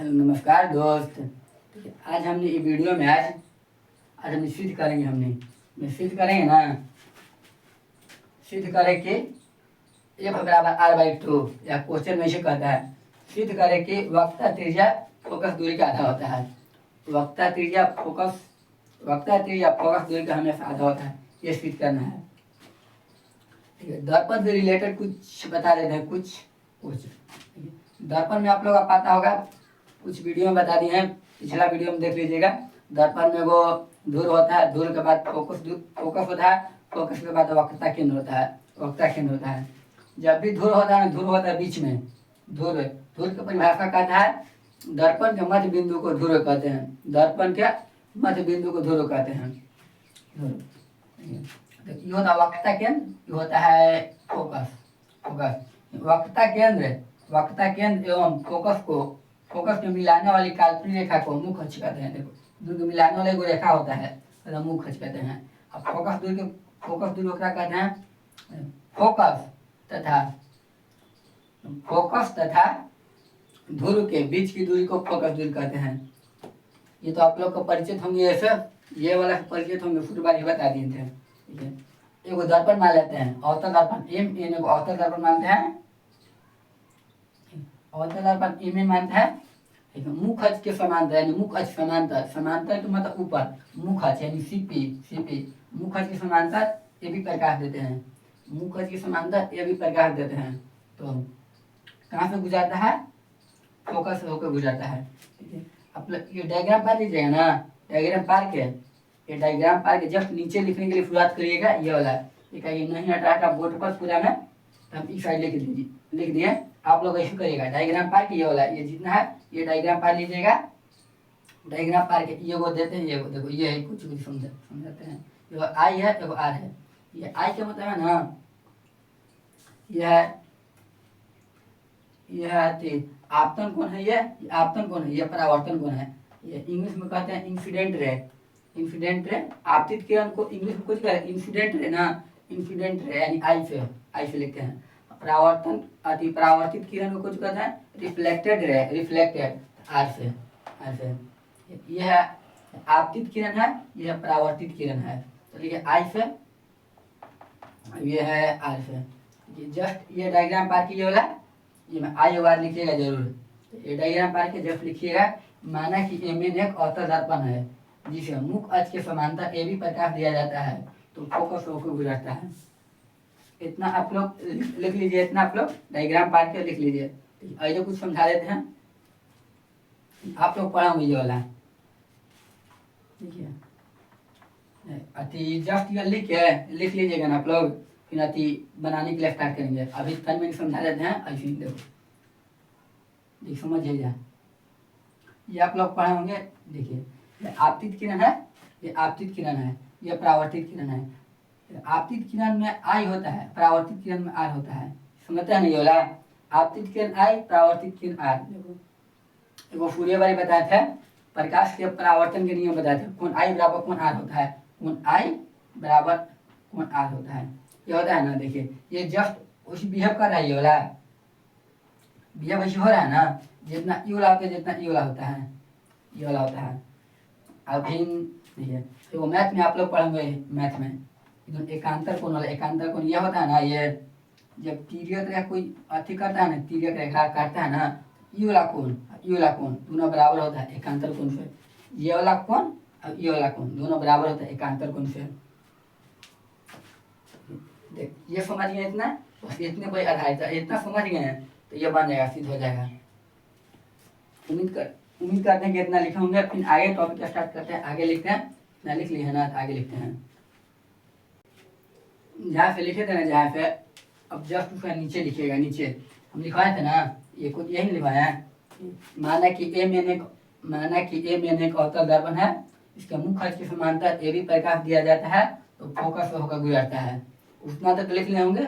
नमस्कार दोस्त। ठीक है, आज हमने ये वीडियो में आज हम सिद्ध करेंगे। मैं सिद्ध करेंगे ना, सिद्ध करें कि एक बराबर आर बाई टू, या क्वेश्चन में से कहता है सिद्ध करें कि वक्रता त्रिज्या फोकस दूरी का आधा होता है। वक्रता त्रिज्या फोकस दूरी का हमेशा आधा होता है, ये सिद्ध करना है। ठीक है, दर्पण से रिलेटेड कुछ बता देते हैं। कुछ दर्पण में आप लोग का पता होगा, कुछ वीडियो में बता दिए हैं, पिछला वीडियो में देख लीजिएगा। दर्पण में वो धुर होता है, धुर के बाद फोकस होता है, फोकस के बाद वक्रता केंद्र होता है। जब भी धुर होता है बीच में। धुर की परिभाषा कहता है दर्पण के मध्य बिंदु को धुर कहते हैं। दर्पण के मध्य बिंदु को धुर कहते हैं। ये होता है वक्रता केंद्र, ये होता है फोकस। वक्रता केंद्र एवं फोकस में मिलाने वाली काल्पनिक रेखा को मुख्य अक्ष कहते हैं। देखो, दूर को मिलाने वाला एक रेखा होता है, तो मुख्य अक्ष कहते हैं। अब फोकस दूरी को क्या कहते हैं? फोकस तथा ध्रुव के बीच की दूरी को फोकस दूरी कहते हैं। ये तो आप लोग को परिचित होंगे, ऐसे ये वाला परिचित होंगे, फुटबॉल ही बता दिए थे। ठीक है, एक दर्पण मान लेते हैं, अवतल दर्पण एम को अवतल दर्पण मानते हैं। अवतल दर्पण एम मानते हैं। मुख्य अक्ष के समांतर, यानी मुख्य अक्ष समांतर के मतलब ऊपर, मुख्य अक्ष यानी सीपी मुख्य अक्ष के समांतर ये भी प्रकाश देते हैं। मुख्य अक्ष के समांतर ये भी प्रकाश देते हैं। तो कहाँ से गुजरता है? फोकस से होकर गुजरता है। ठीक है, आप ये डायग्राम पार लीजिएगा ना, ये डायग्राम पार के जस्ट नीचे लिखने के लिए शुरुआत करिएगा। ये वाला ये नहीं हटा बोर्ड पर पूरा में, तो हम इस साइड लिख दिए। आप लोग ऐसे करिएगा, डायग्राम पार के ये वाला, ये जितना है ये डायग्राम पार लीजिएगा। डायग्राम पार के ये वो देते हैं, ये वो देखो, ये है कुछ समझाते हैं। ये आई है, ये आर है। ये आई का मतलब है ना, यह आपतन कोण है, ये आपतन कोण है, ये परावर्तन कोण है। ये इंग्लिश में कहते हैं इंसिडेंट रे। आपतित किरण को इंग्लिश में कुछ कहते हैं इंसिडेंट रे, यानी आई से लिखते हैं। परावर्तित किरण को कुछ कहते हैं रिफ्लेक्टेड आर से। यह आपतित किरण है, यह परावर्तित किरण है। तो लिखिए आई से, ये है आर से। जस्ट ये डायग्राम पार कीजिए वाला, ये में आई बार लिखिएगा जरूर। तो ये डायग्राम पार के जस्ट लिखिएगा। माना कि एम एन एक अवतल दर्पण है, जिसे मुख्य अक्ष के समांतर ए भी प्रकाश दिया जाता है, तो फोकस होकर गुजरता है। इतना आप लोग लिख लीजिए, इतना आप लोग डायग्राम पार के लिख लीजिए। ऐसे कुछ समझा देते हैं, आप लोग पढ़ा ये वाला। देखिए जस्ट ये लिख लीजिएगा ना आप लोग, फिर बनाने के लिए स्टार्ट करेंगे। अभी 10 मिनट समझा देते हैं। ऐसे देखो समझिए, ये आप लोग पढ़े होंगे। देखिए ये आपतित किरण है, ये परावर्तित किरण है। आपतित किरण में आई होता है, परावर्तित किरण में आर होता है। समझते हैं ना ये वाला? आपतित किरण आई, परावर्तित किरण आर। देखो फूरियर वाली बताए थे, प्रकाश के परावर्तन के नियम बताए थे। कोण आई बराबर कोण आर होता है, कोण आई बराबर कोण आर होता है। ये होता है ना, देखिए ये जस्ट उसी बिहेव कर रहा है। ये वाला बिहेव ऐसे हो रहा है ना, जितना ई वाला होता है, जितना ई वाला होता है, ये वाला होता है। अब देखिए तो मैथ में आप लोग पढ़ेंगे, मैथ में एकांतर कोण वाला, एकांतर कोण यह होता है ना, ये जब तिर्यक रेखा कोई अति करता है ना, तिर्यक रेखा काटता है ना, ये वाला कोण दोनों बराबर होता है एकांतर कोण से। ये वाला कोण और ये वाला कोण दोनों बराबर होता है एकांतर कोण से। देख ये समझ गए इतना, बस इतने कोई आधारित है, इतना समझ गए हैं तो ये बन जाएगा, सिद्ध हो जाएगा। उम्मीद करते हैं कि इतना लिखे होंगे। फिर आगे टॉपिक स्टार्ट करते हैं। आगे लिखते हैं ना, लिख लिए है ना, तो आगे लिखते हैं। जहाँ से लिखे थे ना, जहाँ से अब जस्ट उसका नीचे लिखिएगा। नीचे हम लिखवाए थे ना, ये कुछ यही लिखवाया है। माना कि ए मैंने एक अवतल दर्पण है, इसके मुख्य अक्ष के समांतर ए भी प्रकाश दिया जाता है, तो फोकस होकर गुजरता है। उतना तक लिख ले होंगे।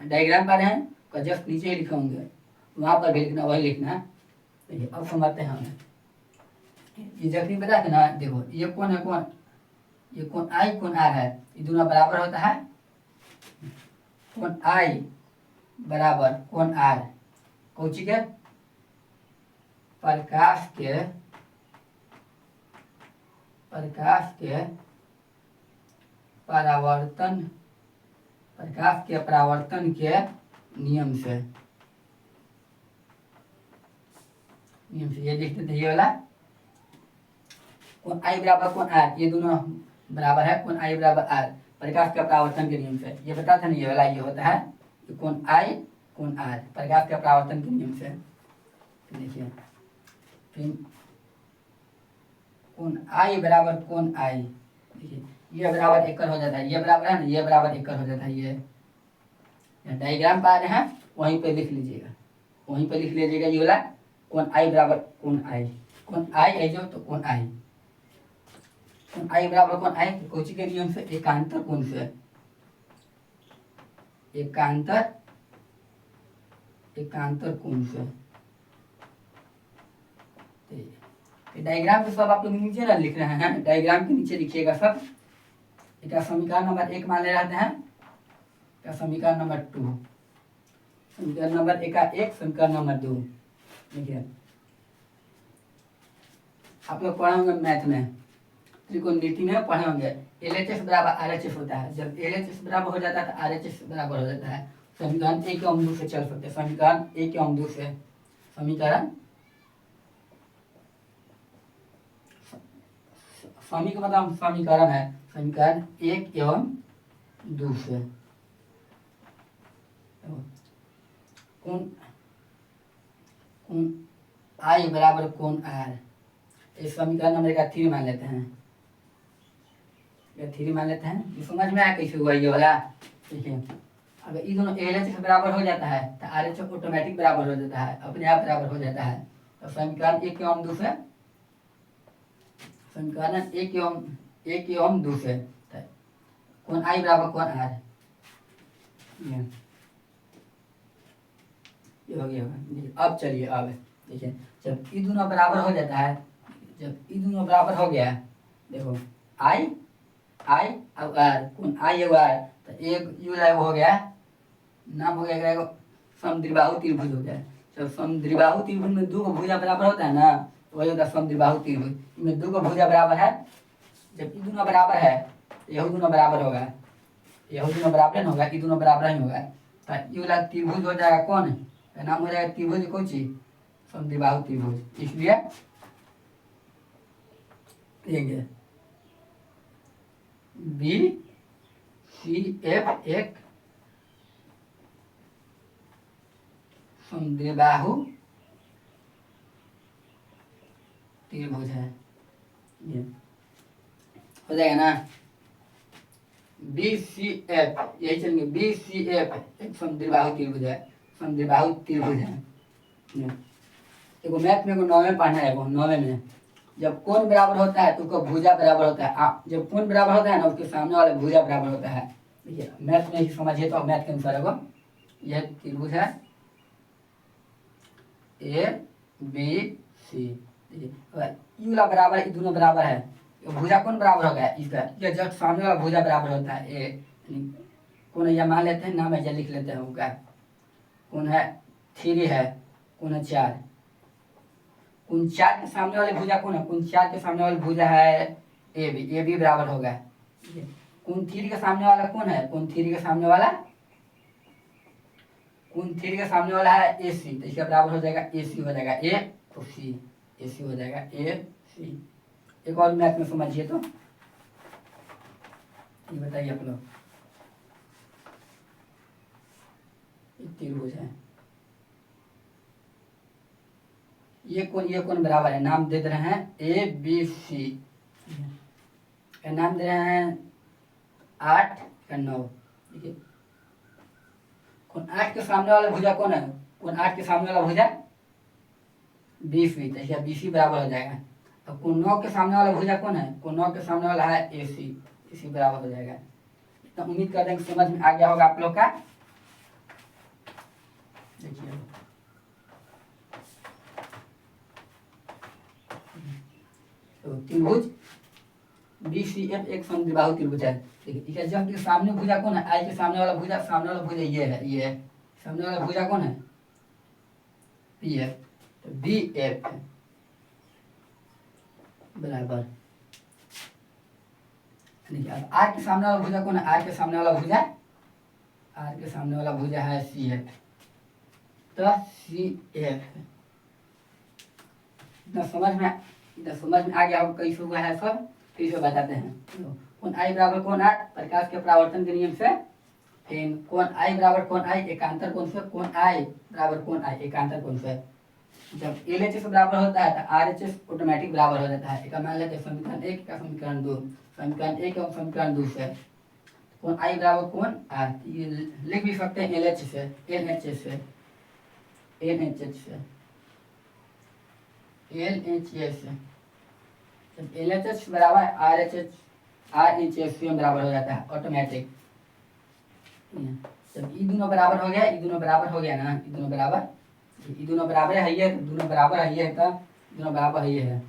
डायग्राम पा रहे हैं, तो जस्ट नीचे ही लिखे होंगे, वहाँ पर भी लिखना, वही लिखना। अब समझते हैं हमें। ये जब भी बता थे ना, देखो ये कौन है, ये कौन आई कौन आर है, ये दोनों बराबर होता है। कौन आई बराबर कौन आर, कौची के प्रकाश के परावर्तन के नियम से ये लिख देते ये वाला कोण आई बराबर कोण आर, ये दोनों बराबर है, कोण आई बराबर आर प्रकाश के परावर्तन के नियम से। ये बता था ना ये वाला ये होता है कोण आई कोण आर प्रकाश के परावर्तन के नियम से। देखिए फिर कोण आई बराबर कोण आई, देखिए ये बराबर एकड़ हो जाता है, ये बराबर है ना, ये बराबर एकड़ हो जाता है। ये डायग्राम पा रहे हैं वहीं पे लिख लीजिएगा, वहीं पे लिख लीजिएगा ये वाला कोण आई बराबर कोण आई, कोण आई आई जो तो कोण आई, कोण आई बराबर कोण आई कोची के नियम से एकांतर कोण से, एकांतर कोण से। डायग्राम पे सब आप लोग नीचे ना लिख रहे हैं, डायग्राम के नीचे लिखिएगा सब। इसका समीकरण नंबर 1 मान ले रहते हैं, इसका समीकरण नंबर 2, समीकरण नंबर 1, समीकरण नंबर 2। देखिए आप लोग पढ़े होंगे मैथ में, त्रिकोणमिति में पढ़े होंगे LHS बराबर RHS होता है। जब LHS बराबर हो जाता है तो RHS बराबर हो जाता है। समीकरण 1 एवं 2 से चल सकते हैं, समीकरण 1 एवं 2 से, समीकरण समी का मतलब समीकरण है, समीकरण 1 एवं 2 से। कोण आई बराबर कोण आर, इस समीकरण नंबर का 3 मान लेते हैं, ये 3 मान लेते हैं। ये समझ में आया कैसे हुआ ये वाला। देखिए अगर ये दोनों LHS बराबर हो जाता है तो RHS ऑटोमेटिक बराबर हो जाता है, अपने आप बराबर हो जाता है। तो समीकरण 1 एवं 2 से, समीकरण 1 एवं 2 से कोण आई बराबर कोण आर, ये हो गया। अब चलिए अब देखिए जब ये दोनों बराबर हो जाता है, जब ये दोनों बराबर हो गया, देखो आई और आर, कोण आई और आर, तो एक यू हो गया, नाम हो गया समद्विबाहु त्रिभुज हो गया। जब समद्विबाहु त्रिभुज में 2 भुजा बराबर होता है ना, वही होता है समद्विबाहु त्रिभुज। इनमें 2 भुजा बराबर है, जब ये दोनों बराबर है यही दोनों बराबर होगा, यही दोनों बराबर नहीं होगा, ये दोनों बराबर नहीं होगा, तो ये वाला त्रिभुज हो जाएगा कौन है, नाम हो जाएगा त्रिभुज कौन सी, समद्विबाहु त्रिभुज। इसलिए लेंगे BCF एक समद्विबाहु त्रिभुज है, ये हो जाएगा ना। BCF यही चलेंगे, BCF एक समद्विबाहु त्रिभुज है, समद्विबाहु त्रिभुज है। देखो मैथ में 9 में पढ़ना है, 9 में जब कोण बराबर होता है तो उसका भुजा बराबर होता है। जब कोण बराबर होता है ना उसके सामने वाला भुजा बराबर होता है। देखिए मैथ में ही समझिए तो मैथ के अनुसार होगा। यह त्रिभुज है ABC, यू ला बराबर है, दोनों बराबर है, भुजा कौन बराबर होगा इसका, ये जब सामने वाला भुजा बराबर होता है ए, कौन है, मान लेते हैं नाम है, लिख लेते हैं उनका, कौन है 3 है, कौन है 4, कौन 4 के सामने वाले भुजा कौन है, कौन 4 के सामने वाले भुजा है ए बी बराबर होगा। कौन 3 के सामने वाला कौन है, कौन 3 के सामने वाला, कौन 3 के सामने वाला है AC, तो इसका बराबर हो जाएगा AC हो जाएगा A तो C, AC हो जाएगा AC। एक और मैथ में समझिए तो ये बताइए आप लोग, त्रिभुज है, ये कौन बराबर है, नाम दे रहे हैं ABC, नाम दे रहे हैं 8 या 9। देखिए कौन 8 के सामने वाला भुजा कौन है, कौन 8 के सामने वाला भुजा BC, तो BC बराबर हो जाएगा। तो कौन 9 के सामने वाला भुजा कौन है, कौन 9 के सामने वाला है AC बराबर हो जाएगा। तो उम्मीद करते हैं कि समझ में आ गया होगा आप लोग का। देखिए तो त्रिभुज BCF एक समद्विबाहु त्रिभुज है। देखिए जब के सामने भुजा कौन है, आई के सामने वाला भुजा ये है, ये सामने वाला भुजा कौन है P है, तो BF बराबर, देखिए अब आर के सामने वाला भुजा कौन है, आर के सामने वाला भुजा, आर के सामने वाला भुजा है सी एफ, तो सी एफ इतना समझ में आ गया हो कैसे हुआ है सब, कैसे बताते हैं। तो कौन आई बराबर कौन आर, प्रकाश के परावर्तन के नियम से, फिर कौन आई बराबर कौन आई एकांतर कोण से, कौन आई बराबर कौन आई एकांतर कोण से। जब एल एच एस बराबर होता है तो आर एच एस ऑटोमेटिक बराबर हो जाता है। एक मान लेते हैं समीकरण 1 का समीकरण 2, समीकरण 1 और समीकरण 2 से कौन आई बराबर कौन आर, ये लिख भी सकते हैं एल एच से, एल एच एस से, एल एच एच से, एल एच एस से, जब एल एच एस बराबर R H H, R H S से बराबर हो जाता है ऑटोमेटिक। जब ई दोनों बराबर हो गया, ई दोनों बराबर हो गया ना, ई दोनों बराबर, ई दोनों बराबर है ये, दोनों बराबर है ये, तो दोनों बराबर है ये है।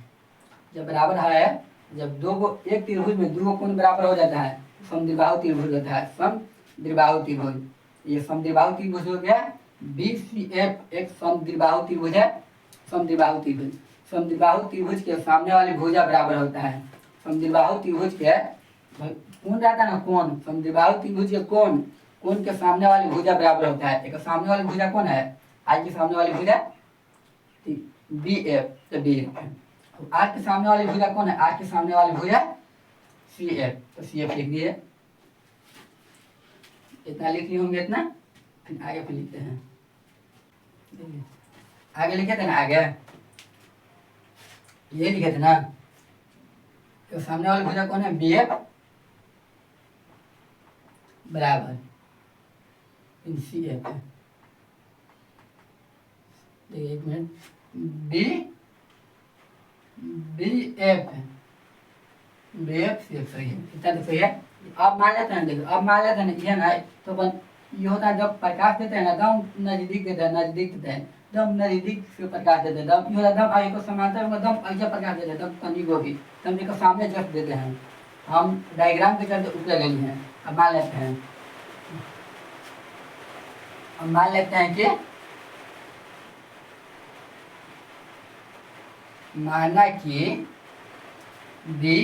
जब बराबर है, जब दो को एक त्रिभुज में दो कोण बराबर हो जाता है, समद्विबाहु त्रिभुज होता है, समद्विबाहु त्रिभुज, ये समद्विबाहु त्रिभुज हो गया। बी सी एफ एक समद्विबाहु त्रिभुज है, समद्विबाहु त्रिभुज, समद्विबाहु त्रिभुज के सामने वाली भुजा बराबर होता है। समद्विबाहु त्रिभुज के कोण रहता है ना, कोण, समद्विबाहु त्रिभुज के कोण, कोण के सामने वाली भुजा बराबर होता है। एक सामने वाली भुजा कौन है, आज की सामने वाली भुजा बी एफ, तो बी एफ। आज के सामने वाली भुजा कौन है, आज के सामने वाली भुजा सी एफ, तो सी एफ लिख दिए। इतना लिख लिए होंगे इतना, फिर आगे फिर लिखते हैं, आगे लिखे थे ना, आगे ये लिखे थे ना, तो सामने वाली भुजा कौन है, बी एफ बराबर सी एफ है। देखिए एक मिनट, बी बी एफ है, बी एफ सी एफ सही है, इतना तो सही है। अब मान लेते हैं, देखो अब मान लेते हैं ये ना, तो अपन ये होता है जब प्रकाश देते हैं ना, दम नजदीक देते हैं, नजदीक देते हैं, दम नजदीक से प्रकाश देते हैं, दम ये होता है दम आगे को समांतर में, दम ऐसा प्रकाश देते हैं, दम तनी को भी दम देखो सामने जस्ट देते हैं। हम डायग्राम के चलते ऊपर गए हैं। अब मान लेते हैं, अब मान लेते हैं कि माना कि बी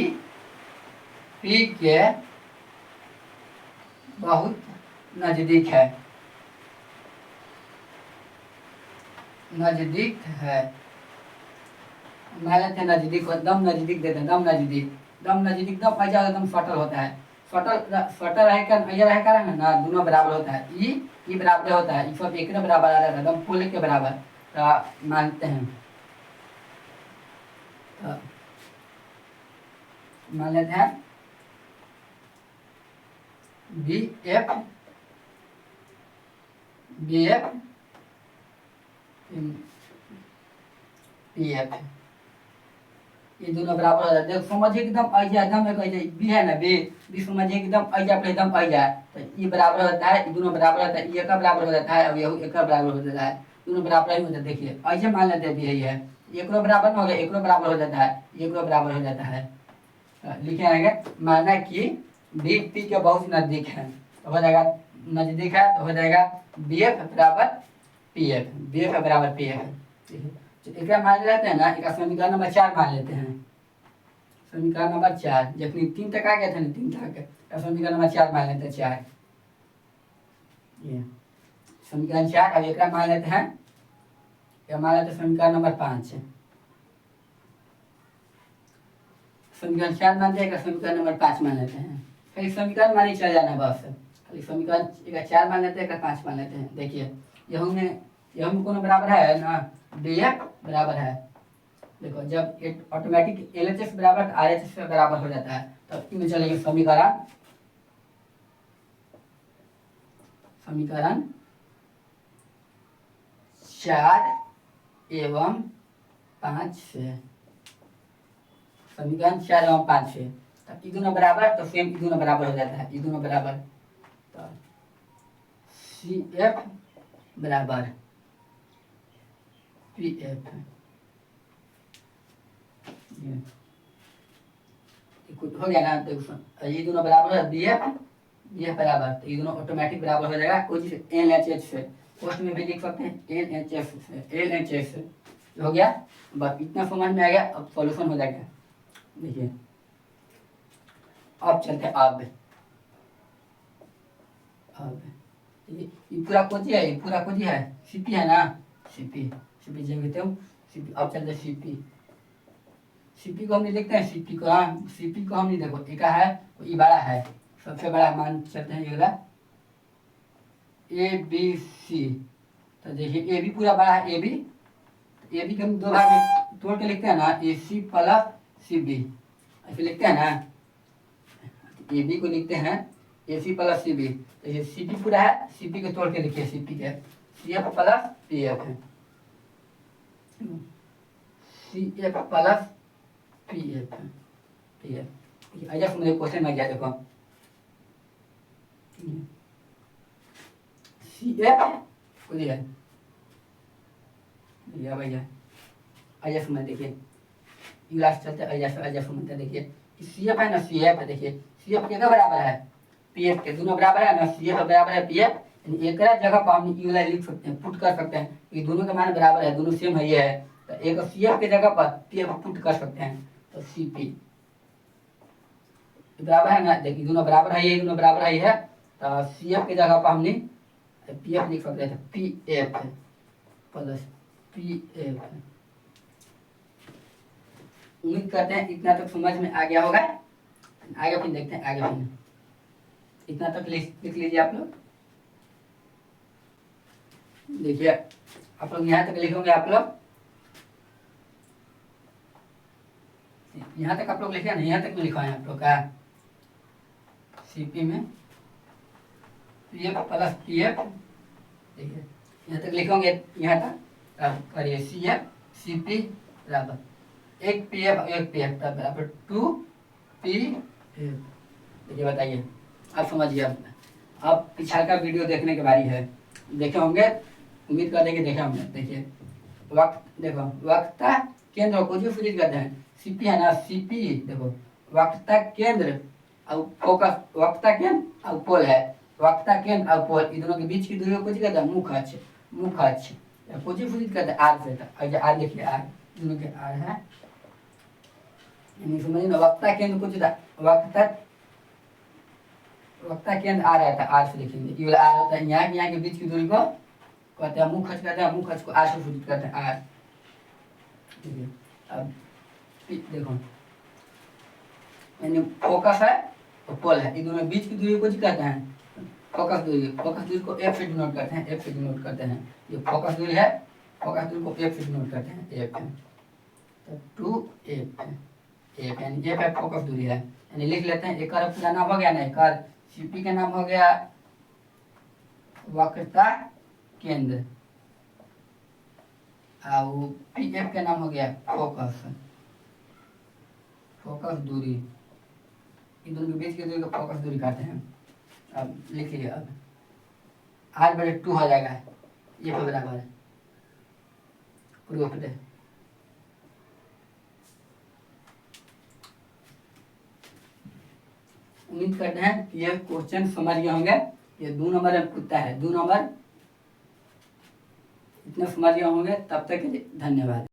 पी के बहुत नजदीक है, नजदीक है, मान लेते हैं नजदीक, दम नजदीक देते हैं, दम नजदीक, दम नजदीक, दम ऐसा एकदम सटल होता है, सटल रहकर ये रह कर ना, दोनों बराबर होता है, ई बराबर होता है, ई सब एक बराबर आ रहा है, दम फुल के बराबर, तो मानते हैं, तो मान लेते हैं बी एफ पी एफ, ये दोनों बराबर हो जाते हैं। समझिए एकदम ऐसा, एकदम एक ऐसे बी है ना, बी समझिए एकदम ऐसा, अपने एकदम ऐसा, तो ये बराबर होता है, ये दोनों बराबर होता है, ये का बराबर हो जाता है, अब ये एक का बराबर हो जाता है, दोनों बराबर ही होता है। देखिए ऐसे मान लेते हैं बी यही है, एक बराबर हो गया, एक बराबर हो जाता है, एक बराबर हो जाता है। लिखे आएंगे, माना कि बी पी के बहुत नजदीक है, तो हो जाएगा नजदीक है, तो हो जाएगा बी एफ बराबर पी एफ, बी एफ बराबर पी एफ। एक मान लेते हैं ना, एक समीकरण नंबर 4 मान लेते हैं, समीकरण नंबर 4, जखनी 3 तक आ गए थे ना, 3 तक समीकरण नंबर 4 मान लेते हैं, 4 ये समीकरण 4। अब एक मान लेते हैं, मान लेते हैं समीकरण नंबर 5, समीकरण 4 मानते हैं, समीकरण नंबर 5 मान लेते हैं, खाली समीकरण मानी चल जाना बस, खाली समीकरण एक 4 मान लेते हैं, 5 मान लेते हैं। देखिए यह में कौन बराबर है ना, डी एफ बराबर है, देखो जब ऑटोमेटिक एल एच एस बराबर आर एच एस से बराबर हो जाता है, तो इसमें चलेंगे समीकरण 4 एवं 5 से, समीकरण 4 एवं 5 से, तो ये दोनों बराबर, तो सेम ये दोनों बराबर हो जाता है, ये दोनों बराबर, तो सी एफ बराबर पी एफ, हो गया ना। देखो ये दोनों बराबर है, बी एफ बराबर, तो ये दोनों ऑटोमेटिक बराबर हो जाएगा, कोई चीज एल एच एच से, पोस्ट में भी लिख सकते हैं एल एच एस से, एल एच एस से हो गया। बस इतना समझ में आ गया, अब सॉल्यूशन हो जाएगा। देखिए अब चलते हैं अब ये पूरा कोजी है, ये पूरा कोजी है, सीपी है ना, सीपी सीपी कहते हो सीपी। अब चलते सीपी, सीपी को हम नहीं देखते हैं, सीपी को हाँ सीपी को हम नहीं देखो एक है ये बड़ा है, सबसे बड़ा मान चलते हैं ये वाला ए बी सी। तो देखिए ए भी पूरा बड़ा है, ए बी को हम दो भाग में तोड़ के लिखते हैं ना, ए सी प्लस सी बी ऐसे लिखते हैं ना। ए बी को लिखते हैं ए सी प्लस सी बी, तो ये सी पी पूरा है, सी पी को तोड़ के लिखिए, सी पी के C F plus P F है, C F plus P F है, पी एफ ऐसा मुझे क्वेश्चन में गया देखो सी एफ भैया भैया ऐसा समझ देखिए क्लास चलते ऐसा समझते देखिए सी एफ है ना, सी एफ है, देखिए सी एफ कितना बराबर है पी एफ के, दोनों बराबर है ना, सी एफ बराबर है पी एफ, एक जगह पर हम यू लिख सकते हैं, पुट कर सकते हैं, ये दोनों के मान बराबर है, दोनों सेम है ये है, तो एक सी एफ के जगह पर पी एफ पुट कर सकते हैं, तो सी पी बराबर है ना, देखिए दोनों बराबर है, ये दोनों बराबर है, ये है, तो सी एफ के जगह पर हमने पी एफ लिख सकते हैं, P F plus P F. उम्मीद करते हैं इतना तक समझ में आ गया होगा, आगे फिर देखते हैं आगे फिर इतना तक लिख लीजिए आप लोग। देखिए आप लोग यहाँ तक लिखोगे, आप लोग यहाँ तक आप लोग लिखे ना, यहाँ तक में लिखा है आप लोग का सीपी में P F plus P F, देखिए यहाँ तक लिखोगे, यहाँ तक अब करिए सी एफ सी पी बराबर एक पी एफ बराबर 2 पी एफ। देखिए बताइए आप समझिए, अब पिछले का वीडियो देखने के बारी है, देखे होंगे, उम्मीद करते हैं कि देखे होंगे। देखिए वक्त देखो वक्ता केंद्र को जो फ्रीज करते हैं, सीपी है ना, सीपी देखो वक्ता केंद्र और फोकस, वक्ता केंद्र और पोल है, वक्ता केंद्र और पोल इन दोनों के बीच की दूरी को कुछ कहते हैं मुख्य अक्ष, मुख्य अक्ष को जो फ्रीज करते हैं आर से, आर देखिए आर दोनों के आर है, समझिए ना, वक्ता केंद्र कुछ वक्ता केंद्र आ रहा था, आर से लिखेंगे, ये वाला आर होता है, यहाँ के बीच की दूरी को कहते हैं मुख्य अक्ष कहते हैं, मुख्य अक्ष को आर से सूचित करते हैं, आर। अब देखो यानी फोकस है और पोल है, इन दोनों बीच की दूरी को कहते हैं फोकस दूरी को एफ से डिनोट करते हैं, एफ से डिनोट करते हैं, ये फोकस दूरी है, फोकस दूरी को एफ से डिनोट करते हैं, एफ है, तो 2 एफ है, एफ यानी एफ है फोकस दूरी है, यानी लिख लेते हैं, एक पूरा नाम हो गया ना, एक सीपी का नाम हो गया वक्रता केंद्र और पीएफ का नाम हो गया फोकस, फोकस दूरी, इन दोनों के बीच की दूरी को फोकस दूरी कहते हैं। अब लिख लीजिए, अब आर बटे 2 हो जाएगा, ये पे बराबर है प्रूफ दे। उम्मीद करते हैं कि ये क्वेश्चन समझ गए होंगे, ये 2 नंबर में पूछता है, 2 नंबर इतना समझ गए होंगे, तब तक के लिए धन्यवाद।